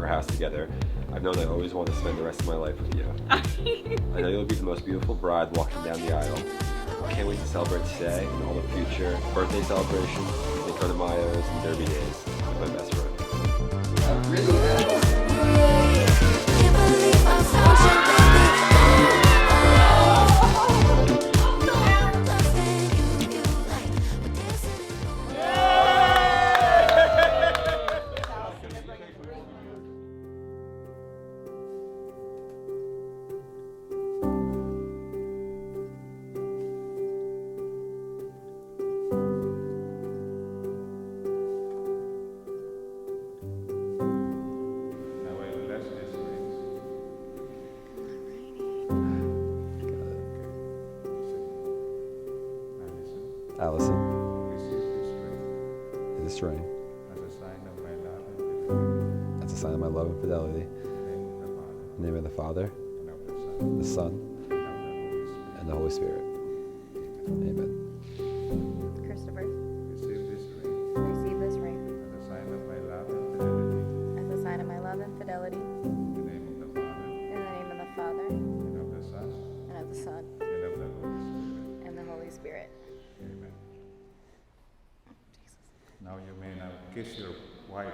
our house together, I've known I always want to spend the rest of my life with you. I know you'll be the most beautiful bride walking down the aisle. I can't wait to celebrate today and all the future birthday celebrations, Cinco de Mayos, and Derby days with my best friend. That really is. Allison, this ring as a sign of my love and fidelity. In the name of the Father, the Son, and the Holy Spirit. Amen. Christopher, Receive this ring receive this ring as a sign of my love and fidelity. as a sign of my love and fidelity. In the name of the Father, In the name of the Father, and of the Son, and of the Son, and of the Holy Spirit. and the Holy Spirit. Amen. Now you may now kiss your wife.